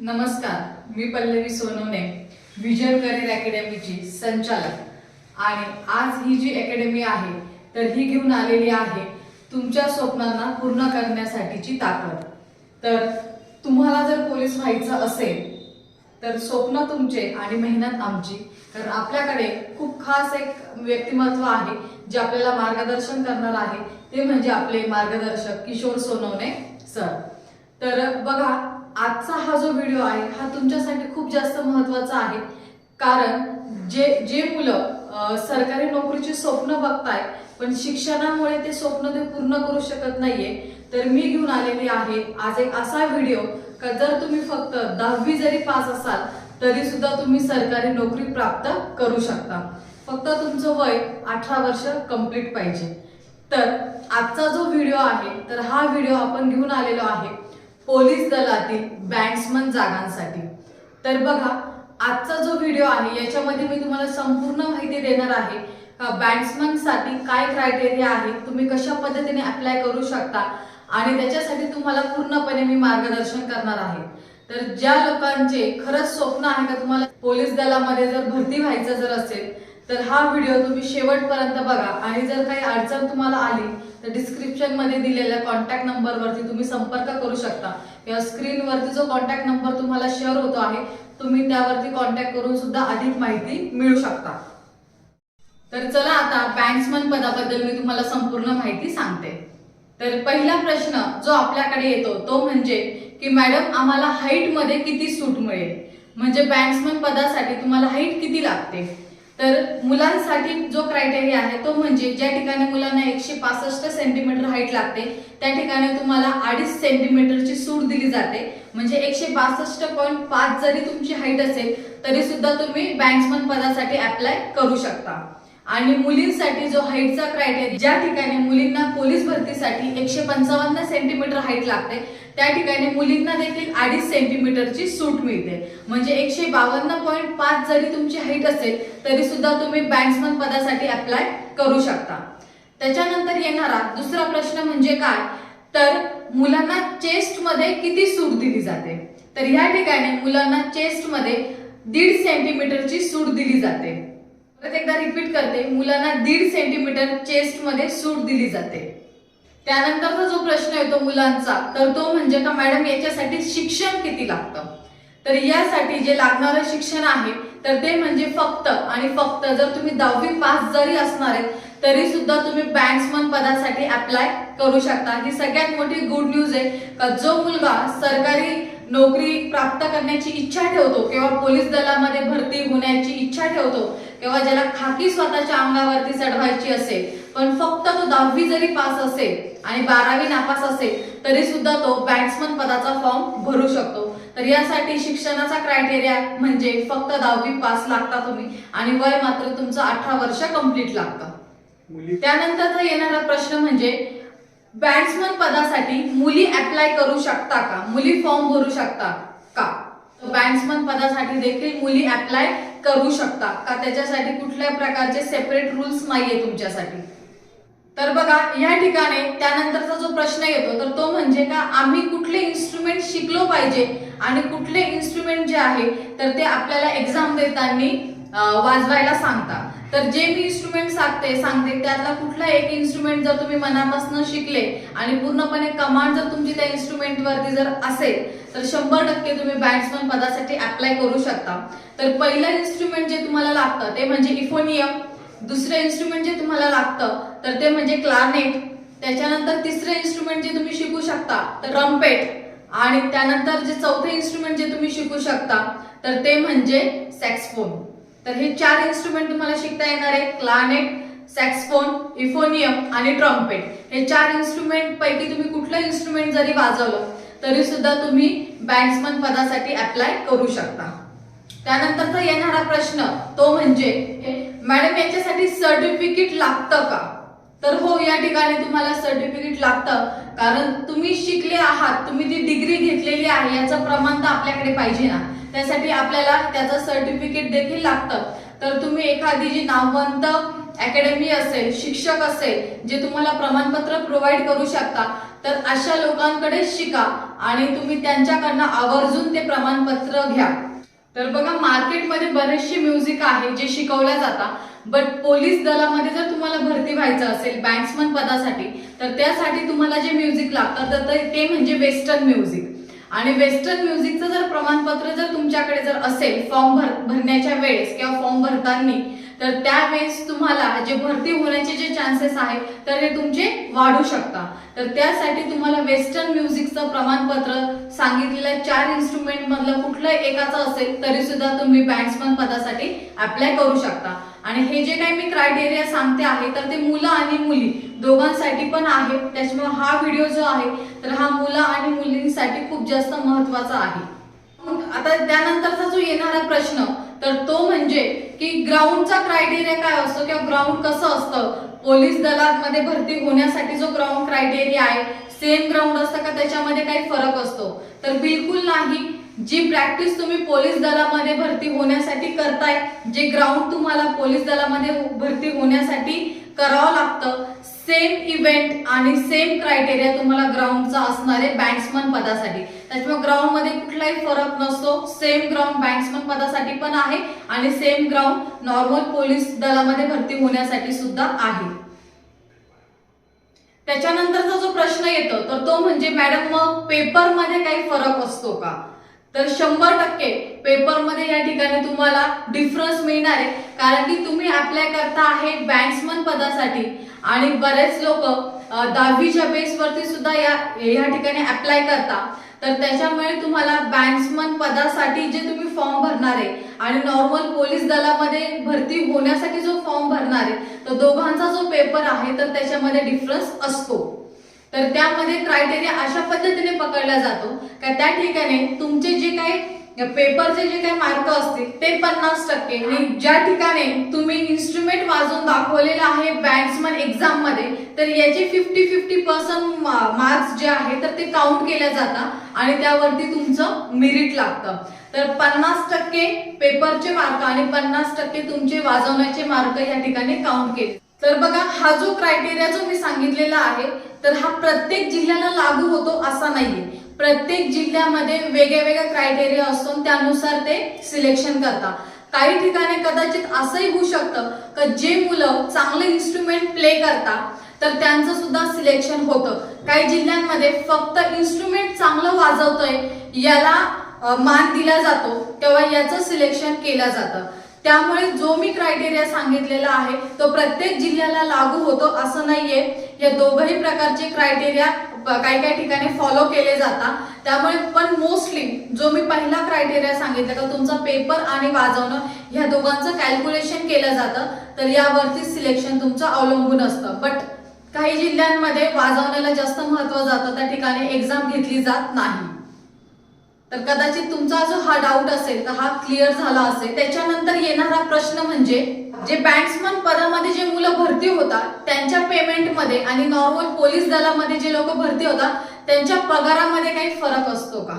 नमस्कार, मी Pallavi Sonawane, vision career अकॅडमीची संचालक आणि आज ही जी अकॅडमी आहे तर ही घेऊन आलेली आहे तुमच्या स्वप्नांना पूर्ण करण्यासाठीची ताकद। तर तुम्हाला जर पोलीस व्हायचं असेल तर स्वप्न तुमचे आणि मेहनत आमची। कारण आपल्याकडे खूप खास एक व्यक्तिमत्व आहे जे आपल्याला मार्गदर्शन करणार आहे, ते म्हणजे आपले मार्गदर्शक किशोर सोनवणे सर। तर बघा, आजचा हा जो व्हिडिओ आहे हा तुमच्यासाठी खूप जास्त महत्त्वाचा आहे, कारण जे मुलं सरकारी नोकरीची स्वप्न बघताय पण शिक्षणामुळे ते स्वप्न ते पूर्ण करू शकत नाहीये, तर मी घेऊन आलेली आहे आज एक असा व्हिडिओ का जर तुम्ही फक्त 10वी जरी पास असाल तरी सुद्धा तुम्ही सरकारी नोकरी प्राप्त करू शकता। फक्त तुमचं वय 18 वर्ष कंप्लीट पाहिजे। तर आजचा जो व्हिडिओ आहे तर हा व्हिडिओ आपण घेऊन आलेलो आहे पोलीस दलातील बॅट्समन जागांसाठी। तर बघा, आजचा जो व्हिडिओ आहे याच्यामध्ये मी तुम्हाला संपूर्ण माहिती देणार आहे का बॅट्समन साठी काय क्रायटेरिया आहे, तुम्ही कशा पद्धतीने अप्लाय करू शकता आणि त्याच्यासाठी तुम्हाला पूर्णपणे मी मार्गदर्शन करणार आहे। तर ज्या लोकांचे खरंच स्वप्न आहे का तुम्हाला पोलीस दलामध्ये जर भरती व्हायचं जर असेल तर हा व्हिडिओ तुम्ही शेवटपर्यंत बघा आणि जर काही अडचण तुम्हाला आली तर डिस्क्रिप्शन मध्ये दिलेल्या कॉन्टॅक्ट नंबरवरती तुम्ही संपर्क करू शकता किंवा स्क्रीनवरती जो कॉन्टॅक्ट नंबर तुम्हाला शेअर होतो आहे तुम्ही त्यावरती कॉन्टॅक्ट करून सुद्धा अधिक माहिती मिळू शकता। तर चला आता बॅट्समन पदाबद्दल मी तुम्हाला संपूर्ण माहिती सांगते। तर पहिला प्रश्न जो आपल्याकडे येतो तो म्हणजे की मॅडम आम्हाला हाईट मध्ये किती सूट मिळेल, म्हणजे बॅट्समन पदासाठी तुम्हाला हाईट किती लागते। तर मुलांसाठी जो क्रायटेरिया आहे तो म्हणजे ज्या ठिकाणी मुलांना 165 सेंटीमीटर हाईट लागते त्या ठिकाणी तुम्हाला 2.5 सेंटीमीटरची सूट दिली जाते, म्हणजे 162.5 जरी तुमची हाईट असेल तरी सुद्धा तुम्ही बॅट्समन पदासाठी अप्लाय करू शकता। आणि मुलींसाठी जो हाईटचा क्रायटेरिया, ज्या ठिकाणी मुलींना पोलीस भरतीसाठी 155 सेंटीमीटर हाईट लागते त्या ठिकाणी मुलींना देखील 2.5 सेंटीमीटरची सूट मिळते, म्हणजे 152.5 जरी तुमची हाईट असेल तरी सुद्धा तुम्ही बॅट्समन पदासाठी अप्लाय करू शकता। त्याच्यानंतर येणारा दुसरा प्रश्न म्हणजे काय, तर मुलांना चेस्ट मध्ये किती सूट दिली जाते। तर या ठिकाणी मुलांना चेस्ट मध्ये 1.5 सेंटीमीटरची सूट दिली जाते। परत एकदा रिपीट करते, मुलांना 1.5 सेंटीमीटर चेस्ट मध्ये सूट दिली जाते। त्यानंतरचा जो प्रश्न येतो मुलांचा तर तो म्हणजे का मॅडम याच्यासाठी शिक्षण किती लागतं। तर यासाठी जे लागणारं शिक्षण आहे तर ते म्हणजे फक्त आणि फक्त जर तुम्ही 10वी पास जरी असणार आहेत तरी सुद्धा तुम्ही बॅट्समन पदासाठी अप्लाय करू शकता। ही सगळ्यात मोठी गुड न्यूज आहे का जो मुलगा सरकारी नोकरी प्राप्त करण्याची इच्छा ठेवतो किंवा पोलीस दलामध्ये भरती होण्याची इच्छा ठेवतो किंवा ज्याला खाकी स्वतःच्या अंगावरती चढवायची असेल पण फक्त तो 10वी जरी पास असेल आणि 12वी नापास असेल तरी सुद्धा तो बॅट्समन पदाचा फॉर्म भरू शकतो। तर यासाठी शिक्षणाचा क्रायटेरिया म्हणजे फक्त 10वी पास लागता तुम्ही आणि वय मात्र तुमचं 18 वर्ष कंप्लीट लागतं। त्यानंतरचा येणारा प्रश्न म्हणजे बॅट्समन पदासाठी मुली अप्लाय करू शकता का, मुली फॉर्म भरू शकता का। बॅट्समन पदासाठी देखील मुली अप्लाय करू शकता का, त्याच्यासाठी कुठल्या प्रकारचे सेपरेट रूल्स नाहीये तुमच्यासाठी। तर बघा या ठिकाणी त्यानंतरचा जो प्रश्न येतो तर तो म्हणजे का आम्ही कुठले इन्स्ट्रुमेंट शिकलो पाहिजे आणि कुठले इन्स्ट्रुमेंट जे आहे तर ते आपल्याला एक्झाम देताना वाजवायला सांगता। तर जे मी इन्स्ट्रुमेंट सांगते त्यातला कुठला एक इन्स्ट्रुमेंट जर तुम्ही मनापासून शिकले आणि पूर्णपणे कमांड जर तुमची त्या इन्स्ट्रुमेंट वरती जर असेल तर 100% तुम्ही बॅट्समन पदासाठी अप्लाय करू शकता। तर पहिलं इन्स्ट्रुमेंट जे तुम्हाला लागतं ते म्हणजे इफोनियम, दुसरं इन्स्ट्रुमेंट जे तुम्हाला लागतं तर ते म्हणजे क्लारनेट, त्याच्यानंतर तिसरं इन्स्ट्रुमेंट जे तुम्ही शिकू शकता तर ट्रम्पेट आणि त्यानंतर जे चौथं इन्स्ट्रुमेंट जे तुम्ही शिकू शकता तर ते म्हणजे सॅक्सफोन। तर हे 4 इन्स्ट्रुमेंट तुम्हाला शिकता येणार आहे, क्लारनेट, सॅक्सफोन, इफोनियम आणि ट्रम्पेट। हे 4 इन्स्ट्रुमेंट पैकी तुम्ही कुठलं इन्स्ट्रुमेंट जरी वाजवलं तरी सुद्धा तुम्ही बॅट्समन पदासाठी अप्लाय करू शकता। त्यानंतरचा येणारा प्रश्न तो म्हणजे मॅडम याच्यासाठी सर्टिफिकेट लागतं का। तर हो, या ठिकाणी तुम्हाला सर्टिफिकेट लागतं, कारण तुम्ही शिकले आहात, तुम्ही ती डिग्री घेतलेली आहे याचं प्रमाण तर आपल्याकडे पाहिजे ना, त्यासाठी आपल्याला त्याचं सर्टिफिकेट देखील लागतं। तर तुम्ही एखादी जी नामवंत अकॅडमी असेल, शिक्षक असेल जे तुम्हाला प्रमाणपत्र प्रोव्हाइड करू शकता तर अशा लोकांकडे शिका आणि तुम्ही त्यांच्याकडनं आवर्जून ते प्रमाणपत्र घ्या. तर बघा, मार्केटमध्ये बरेचसे म्युझिक आहे जे शिकवल्या जातात, बट पोलीस दलामध्ये जर तुम्हाला भरती व्हायचं असेल बँड्समन पदासाठी, तर त्यासाठी तुम्हाला जे म्युझिक लागतं तर ते म्हणजे वेस्टर्न म्युझिक. आणि वेस्टर्न म्युझिकचं जर प्रमाणपत्र जर तुमच्याकडे जर असेल फॉर्म भरण्याच्या वेळेस किंवा फॉर्म भरताना, तर त्यावेळेस तुम्हाला जे भरती होण्याचे जे चान्सेस आहेत तर हे तुमचे वाढू शकतात. तर त्यासाठी तुम्हाला वेस्टर्न म्युझिकचं प्रमाणपत्र सांगितलेल्या 4 इन्स्ट्रुमेंट मधलं कुठलंही एकाचं असेल तरी सुद्धा तुम्ही बँड्समन पदासाठी अप्लाय करू शकता. आणि हे जे काही मी क्रायटेरिया सांगते आहे तर ते मुलं आणि मुली दोघांसाठी पण आहे. त्याच्यामुळे हा व्हिडिओ जो आहे तर हा मुलं आणि मुलींसाठी खूप जास्त महत्वाचा आहे. आता त्यानंतरचा जो येणारा प्रश्न तर तो म्हणजे की ग्राउंडचा क्रायटेरिया काय असतो किंवा ग्राउंड कसं असतं. पोलीस दलामध्ये भरती होण्यासाठी जो ग्राउंड क्रायटेरिया आहे सेम ग्राउंड असतं का त्याच्यामध्ये काही फरक असतो? तर बिलकुल नाही. जी प्रॅक्टिस तुम्ही पोलीस दलामध्ये भरती होण्यासाठी करताय, जे ग्राउंड तुम्हाला पोलीस दलामध्ये भरती होण्यासाठी करावं लागतं, सेम इव्हेंट आणि सेम क्रायटेरिया तुम्हाला ग्राउंडचा असणार आहे बँड्समन पदासाठी. त्याच्यामुळे ग्राउंड मध्ये कुठलाही फरक नसतो. सेम ग्राउंड बँड्समन पदासाठी पण आहे आणि सेम ग्राउंड नॉर्मल पोलीस दलामध्ये भरती होण्यासाठी सुद्धा आहे. त्याच्यानंतरचा जो प्रश्न येतो तर तो म्हणजे मॅडम मग पेपरमध्ये काही फरक असतो का? तर 100% पेपरमध्ये या ठिकाणी तुम्हाला डिफरन्स मिळणार आहे, कारण की तुम्ही अप्लाय करता आहे बँड्समन पदासाठी आणि बरेच लोक 10वीच्या बेसवरती सुद्धा या ठिकाणी अप्लाय करता. तर त्याच्यामुळे तुम्हाला बँड्समन पदासाठी जे तुम्ही फॉर्म भरणार आहे आणि नॉर्मल पोलीस दलामध्ये भरती होण्यासाठी जो फॉर्म भरणार आहे तर दोघांचा जो पेपर आहे तर त्याच्यामध्ये डिफरन्स असतो. तर त्यामध्ये क्रायटेरिया अशा पद्धतीने पकडला जातो का त्या ठिकाणी तुमचे जे काही पेपरचे जे काही मार्क असतील ते 50% आणि ज्या ठिकाणी तुम्ही इन्स्ट्रुमेंट वाजवून दाखवलेलं आहे बँड्समन एक्झाम मध्ये तर याचे 50% मार्क्स जे आहे तर ते काउंट केले जातात आणि त्यावरती तुमचं मेरिट लागतं. तर 50% पेपरचे मार्क आणि 50% तुमचे वाजवण्याचे मार्क या ठिकाणी काउंट केले. तर बघा, हा जो क्रायटेरिया जो मी सांगितलेला आहे तर हा प्रत्येक जिल्ह्याला लागू होतो असा नाहीये. प्रत्येक जिल्ह्यामध्ये वेगवेगळा क्रायटेरिया असतो, त्यानुसार ते सिलेक्शन करतात. काही ठिकाणी कदाचित असंही होऊ शकतं की जे मुलं चांगले इन्स्ट्रुमेंट प्ले करतात तर त्यांचं सुद्धा सिलेक्शन होतं. काही जिल्ह्यांमध्ये फक्त इन्स्ट्रुमेंट चांगलं वाजवतोय याला मान दिला जातो तेव्हा याचं सिलेक्शन केलं जातं. त्यामुळे जो मी क्रायटेरिया सांगितलेला आहे तो प्रत्येक जिल्ह्याला लागू होतो असं नाहीये. या दोघही प्रकारचे क्रायटेरिया काही काही ठिकाणी फॉलो केले जातात. त्यामुळे पण मोस्टली जो मी पहिला क्रायटेरिया सांगितलं का तुमचा पेपर आणि वाजवणं ह्या दोघांचं कॅल्क्युलेशन केलं जातं तर यावरती सिलेक्शन तुमचं अवलंबून असतं. बट काही जिल्ह्यांमध्ये वाजवण्याला जास्त महत्त्व जातं, त्या ठिकाणी एक्झाम घेतली जात नाही. तर कदाचित तुमचा जो हा डाऊट असेल तर हा क्लिअर झाला असेल. त्याच्यानंतर येणारा प्रश्न म्हणजे जे बँड्समन पदामध्ये जे मुलं भरती होतात त्यांच्या पेमेंटमध्ये आणि नॉर्मल पोलीस दलामध्ये जे लोक भरती होतात त्यांच्या पगारामध्ये काही फरक असतो का?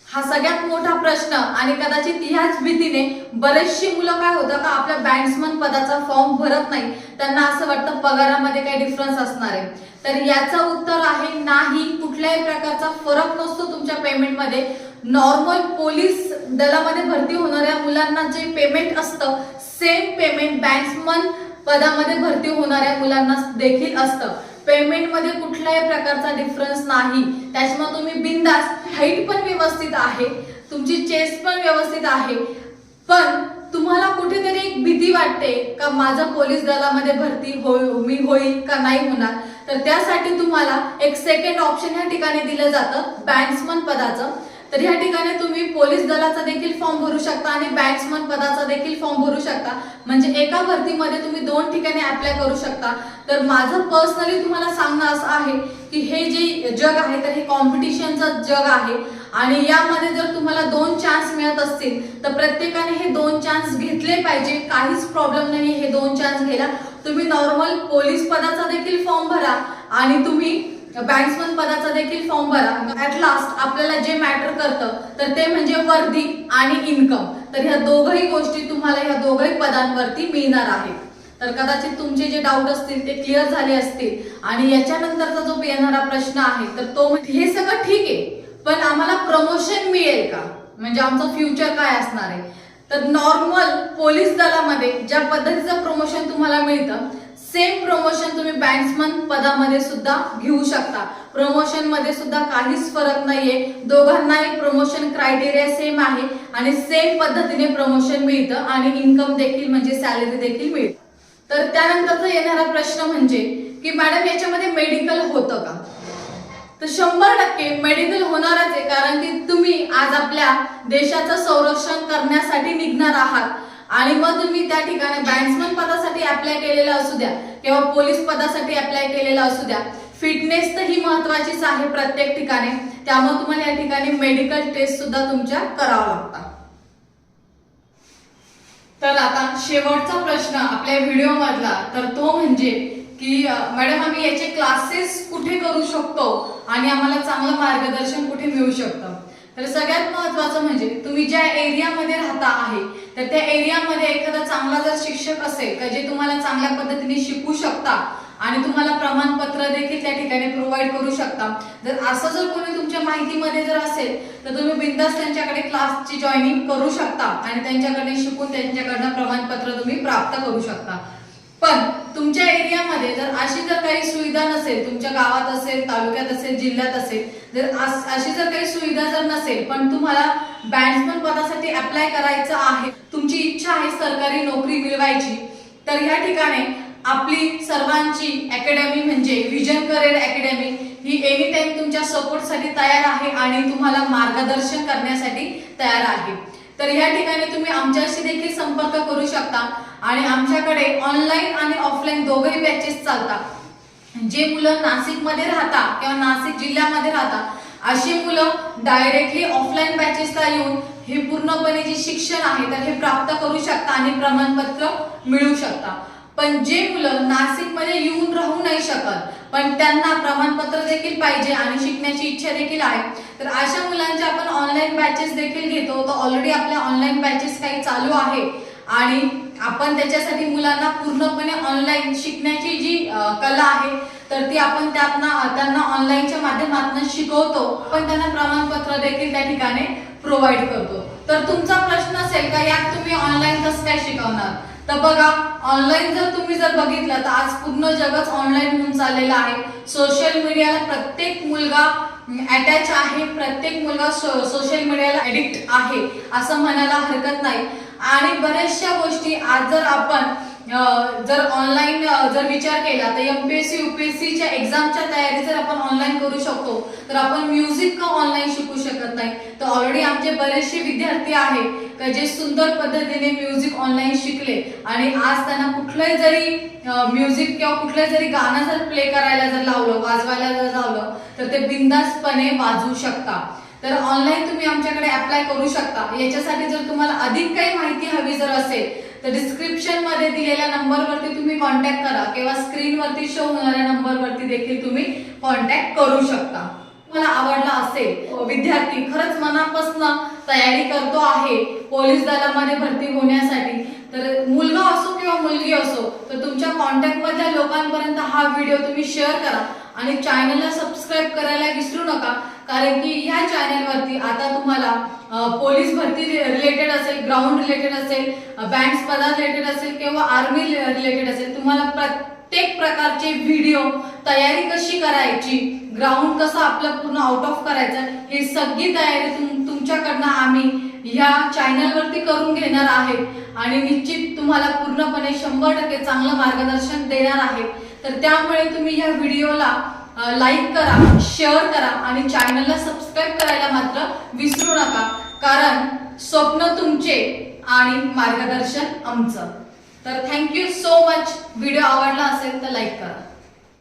हा सगळ्यात मोठा प्रश्न. आणि कदाचित ह्याच भीतीने बरेचशी मुलं काय होतं का आपल्या बँड्समन पदाचा फॉर्म भरत नाही, त्यांना असं वाटतं पगारामध्ये काही डिफरन्स असणार आहे. तर याचं उत्तर आहे नाही, कुठल्याही प्रकारचा फरक नसतो तुमच्या पेमेंटमध्ये. नॉर्मल पोलीस दलामध्ये भरती होणाऱ्या मुलांना जे पेमेंट असतं सेम पेमेंट बँड्समन पदामध्ये भरती होणाऱ्या मुलांना देखील असतं. पेमेंटमध्ये कुठल्याही प्रकारचा डिफरन्स नाही. त्याच्यामुळे तुम्ही बिंदास, हाईट पण व्यवस्थित आहे, तुमची चेस्ट पण व्यवस्थित आहे, पण तुम्हाला कुठेतरी एक भीती वाटते का माझं पोलीस दलामध्ये भरती मी होईल का नाही होणार, तर त्यासाठी तुम्हाला एक सेकंड ऑप्शन या ठिकाणी दिलं जातं बँड्समन पदाचं. तर या ठिकाणी तुम्ही पोलीस दलाचा देखील फॉर्म भरू शकता आणि बँड्समन पदाचा देखील फॉर्म भरू शकता. म्हणजे एका भरतीमध्ये तुम्ही 2 ठिकाणी अप्लाय करू शकता. तर माझं पर्सनली तुम्हाला सांगणं असं आहे की हे जे जग आहे तर हे कॉम्पिटिशनचं जग आहे आणि यामध्ये जर तुम्हाला 2 चान्स मिळत असतील तर प्रत्येकाने हे 2 चान्स घेतले पाहिजे. काहीच प्रॉब्लेम नाही हे 2 चान्स घ्यायला. तुम्ही नॉर्मल पोलीस पदाचा देखील फॉर्म भरा आणि तुम्ही बँड्समन पदाचा देखील फॉर्म भरा. ऍट लास्ट आपल्याला जे मॅटर करतं तर ते म्हणजे वर्दी आणि इन्कम. तर ह्या दोघही गोष्टी तुम्हाला ह्या दोघही पदांवरती मिळणार आहेत. तर कदाचित तुमचे जे डाऊट असतील ते क्लिअर झाले असतील आणि याच्यानंतरचा जो येणारा प्रश्न आहे तर तो हे सगळं ठीक आहे, पण आम्हाला प्रमोशन मिळेल का, म्हणजे आमचं फ्युचर काय असणार आहे. तर नॉर्मल पोलीस दलामध्ये ज्या पद्धतीचं प्रमोशन तुम्हाला मिळतं सेम प्रमोशन तुम्ही बँड्समन पदामध्ये सुद्धा घेऊ शकता. प्रमोशन मध्ये सुद्धा काहीच फरक नाहीये, दोघांनाही प्रमोशन क्रायटेरिया सेम आहे आणि सेम पद्धतीने प्रमोशन मिळतं आणि इन्कम देखील म्हणजे सॅलरी देखील मिळते. तर त्यानंतरचा येणारा प्रश्न म्हणजे की मॅडम याच्यामध्ये मेडिकल होतं का. तर 100% मेडिकल होणारच आहे, कारण की तुम्ही आज आपल्या देशाचं संरक्षण करण्यासाठी निघणार आहात आणि मग तुम्ही त्या ठिकाणी बँड्समन पदासाठी अप्लाय केलेला असू द्या किंवा पोलीस पदासाठी अप्लाय केलेला असू द्या, फिटनेस तर ही महत्वाचीच आहे प्रत्येक ठिकाणी. त्यामुळे तुम्हाला या ठिकाणी मेडिकल टेस्ट सुद्धा तुमच्या करावा लागतात. तर आता शेवटचा प्रश्न आपल्या व्हिडिओ मधला तर तो म्हणजे की मॅडम आम्ही याचे क्लासेस कुठे करू शकतो आणि आम्हाला चांगलं मार्गदर्शन कुठे मिळू शकतं. तर सगळ्यात महत्वाचं म्हणजे तुम्ही ज्या एरियामध्ये राहता आहे तर त्या एरियामध्ये एखादा चांगला जर शिक्षक असेल का जे तुम्हाला चांगल्या पद्धतीने शिकवू शकता आणि तुम्हाला प्रमाणपत्र देखील त्या ठिकाणी प्रोव्हाइड करू शकता. जर असं जर कोणी तुमच्या माहितीमध्ये जर असेल तर तुम्ही बिनधास्त त्यांच्याकडे क्लासची जॉईनिंग करू शकता आणि त्यांच्याकडे शिकून त्यांच्याकडनं प्रमाणपत्र तुम्ही प्राप्त करू शकता. पण तुमच्या एरियामध्ये जर अशी जर काही सुविधा नसेल, तुमच्या गावात असेल, तालुक्यात असेल, जिल्ह्यात असेल, जर अशी जर काही सुविधा जर नसेल पण तुम्हाला बँड्समन पदासाठी अप्लाय करायचं आहे, तुमची इच्छा आहे सरकारी नोकरी मिळवायची, तर या ठिकाणी आपली सर्वांची अकॅडमी म्हणजे विजन करिअर अकॅडमी ही एनी टाइम तुमच्या सपोर्टसाठी तयार आहे आणि तुम्हाला मार्गदर्शन करण्यासाठी तयार आहे. तर या ठिकाणी तुम्ही आमच्याशी देखील संपर्क करू शकता आणि आमच्याकडे ऑनलाईन आणि ऑफलाईन दोघेही बॅचेस चालतात. जे मुलं नाशिकमध्ये राहतात किंवा नाशिक जिल्ह्यामध्ये राहतात अशी मुलं डायरेक्टली ऑफलाईन बॅचेसला येऊन हे पूर्णपणे जे शिक्षण आहे तर हे प्राप्त करू शकता आणि प्रमाणपत्र मिळू शकता. पण जे मुलं नाशिकमध्ये येऊन राहू नाही शकत पण त्यांना प्रमाणपत्र देखील पाहिजे आणि शिकण्याची इच्छा देखील आहे तर अशा मुलांच्या आपण ऑनलाईन बॅचेस देखील घेतो. तर ऑलरेडी आपल्या ऑनलाईन बॅचेस काही चालू आहे आणि आपण त्याच्यासाठी मुलांना पूर्णपणे ऑनलाईन शिकण्याची जी कला आहे तर ती आपण त्यांना ऑनलाईनच्या माध्यमातून शिकवतो, पण त्यांना प्रमाणपत्र देखील त्या ठिकाणी प्रोव्हाइड करतो. तर तुमचा प्रश्न असेल का यात तुम्ही ऑनलाईन कसं काय शिकवणार, तर बघा ऑनलाईन जर तुम्ही जर बघितलं तर आज पूर्ण जगच ऑनलाईन होऊन चाललेलं आहे. सोशल मीडियाला प्रत्येक मुलगा अटॅच आहे, प्रत्येक मुलगा सोशल मीडियाला एडिक्ट आहे असं म्हणायला हरकत नाही. आणि बऱ्याचशा गोष्टी आज जर आपण जर ऑनलाईन जर विचार केला तर एमपीएससी यूपीएससीच्या एक्झामच्या तयारी जर आपण ऑनलाईन करू शकतो तर आपण म्युझिक का ऑनलाईन शिकू शकत नाही. तर ऑलरेडी आमचे बरेचसे विद्यार्थी आहेत जे सुंदर पद्धतीने म्युझिक ऑनलाईन शिकले आणि आज त्यांना कुठलंही जरी म्युझिक किंवा कुठलंही जरी गाणं जर प्ले करायला जर लावलं, वाजवायला जर लावलं तर ते बिनधास्तपणे वाजवू शकता. तर ऑनलाईन तुम्ही आमच्याकडे अप्लाय करू शकता. याच्यासाठी जर तुम्हाला अधिक काही माहिती हवी जर असेल तर डिस्क्रिप्शन मध्ये दिलेल्या नंबरवरती तुम्ही कॉन्टॅक्ट करा किंवा स्क्रीनवरती शो होणाऱ्या नंबरवरती देखील तुम्ही कॉन्टॅक्ट करू शकता. मला आवडला असेल, विद्यार्थी खरंच मनापासून तयारी करतो आहे पोलीस दलामध्ये भरती होण्यासाठी, तर मुलगा असो किंवा मुलगी असो तर तुमच्या कॉन्टॅक्ट मधल्या लोकांपर्यंत हा व्हिडिओ तुम्ही शेअर करा आणि चॅनलला सबस्क्राईब करायला विसरू नका. कारण की ह्या चॅनलवरती आता तुम्हाला पोलीस भरती रिलेटेड असेल, ग्राउंड रिलेटेड असेल, बँड्स पदा रिलेटेड असेल किंवा आर्मी रिलेटेड असेल, तुम्हाला प्रत्येक प्रकारचे व्हिडिओ, तयारी कशी करायची, ग्राउंड कसं आपलं पूर्ण आउट ऑफ करायचं, हे सगळी तयारी तुमच्याकडनं आम्ही ह्या चॅनलवरती करून घेणार आहेत आणि निश्चित तुम्हाला पूर्णपणे 100% चांगलं मार्गदर्शन देणार आहे. तर त्यामुळे तुम्ही या व्हिडिओला लाईक करा, शेअर करा आणि चॅनलला सबस्क्राईब करायला मात्र विसरू नका, कारण स्वप्न तुमचे आणि मार्गदर्शन आमचं. तर थँक्यू सो मच. व्हिडिओ आवडला असेल तर लाईक करा.